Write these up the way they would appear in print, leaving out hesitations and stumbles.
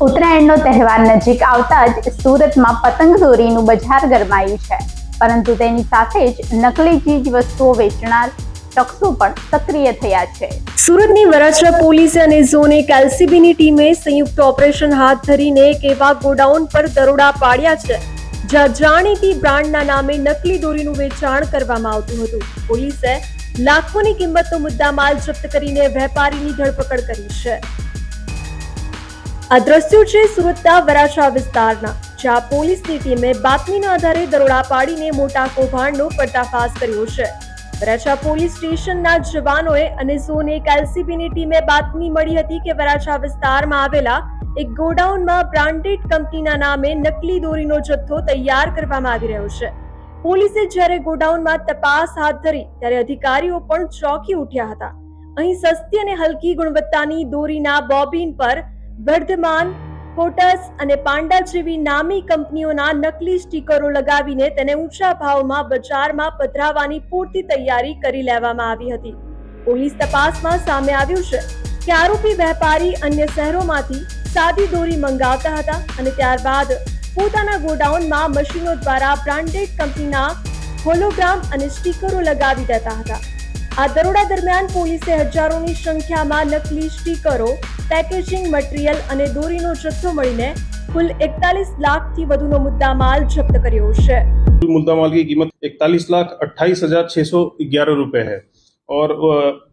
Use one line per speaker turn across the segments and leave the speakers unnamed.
ઉત્તરાયણનો તહેવાર નજીક આવતા જ સુરતમાં પતંગ દોરીનું બજાર ગરમાયું છે, પરંતુ તેની સાથે જ નકલી ચીજ વસ્તુઓ વેચનાર શખ્સો પણ સક્રિય થયા છે।
સુરતની વરાછા પોલીસ અને ઝોન 1 એલસીબીની ટીમે સંયુક્ત ઓપરેશન હાથ ધરીને એક એવા ગોડાઉન પર દરોડા પાડ્યા છે જ્યાં જાણીતી બ્રાન્ડના નામે નકલી દોરીનું વેચાણ કરવામાં આવતું હતું। પોલીસે લાખોની કિંમતનો મુદ્દામાલ જપ્ત કરીને વેપારીની ધરપકડ કરી છે। આ દ્રશ્યો છે સુરતના વરાછા વિસ્તારના, જ્યાં પોલીસની ટીમે બાતમીના આધારે દરોડા પાડીને મોટા કૌભાંડનો પર્દાફાશ કર્યો છે। વરાછા પોલીસ સ્ટેશનના જવાનોએ અને ઝોન 1 એલસીબીની ટીમે બાતમી મળી હતી કે વરાછા વિસ્તારમાં આવેલા એક ગોડાઉનમાં બ્રાન્ડેડ કંપનીના નામે નકલી દોરીનો જથ્થો તૈયાર કરવામાં આવી રહ્યો છે। પોલીસે જ્યારે ગોડાઉનમાં તપાસ હાથ ધરી ત્યારે અધિકારીઓ પણ ચોંકી ઉઠ્યા હતા। અહીં સસ્તી અને હલકી ગુણવત્તાની દોરીના બોબિન પર વર્ધમાન, કોટસ અને પાંડા જેવી નામી કંપનીઓના નકલી સ્ટીકરો લગાવીને તેને ઊંચા ભાવમાં બજારમાં પધરાવવાની પૂરતી તૈયારી કરી લેવામાં આવી હતી। પોલીસ તપાસમાં સામે આવ્યું છે કે આરોપી વેપારી અન્ય શહેરોમાંથી સાદી દોરી મંગાવતા હતા અને ત્યારબાદ પોતાના ગોડાઉનમાં મશીનો દ્વારા બ્રાન્ડેડ કંપનીના હોલોગ્રામ અને સ્ટીકરો લગાવી દેતા હતા। આ દરોડા દરમિયાન પોલીસે હજારોની સંખ્યામાં નકલી સ્ટીકરો, પેકેજિંગ મટીરિયલ અને દોરીનો જથ્થો મળીને કુલ 41 લાખથી વધુનો મુદ્દામાલ जब्त કર્યો છે।
कुल मुद्दामाल की कीमत 41,28,611 रुपए है और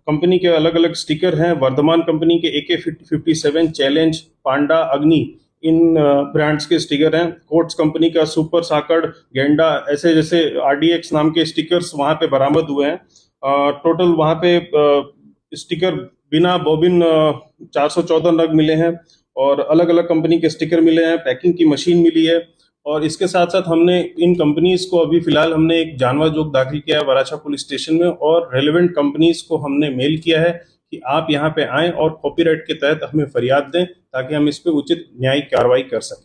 कंपनी के अलग अलग स्टिकर हैं। वर्धमान कंपनी के AK-57, चैलेंज, पांडा, अग्नि इन ब्रांड्स के स्टिकर हैं। कोट्स कंपनी का सुपर साकड़, गेंडा ऐसे जैसे RDX नाम के स्टिकर्स वहाँ पे बरामद हुए हैं। टोटल वहाँ पे स्टिकर बिना बॉबिन 414 रंग मिले हैं और अलग अलग कंपनी के स्टिकर मिले हैं। पैकिंग की मशीन मिली है और इसके साथ साथ हमने इन कंपनीज को अभी फिलहाल हमने एक जानवा जोग दाखिल किया है वराछा पुलिस स्टेशन में और रेलेवेंट कंपनीज को हमने मेल किया है कि आप यहाँ पे आएं और कॉपीराइट के तहत हमें फरियाद दें ताकि हम इस पे उचित न्यायिक कार्रवाई कर सकें।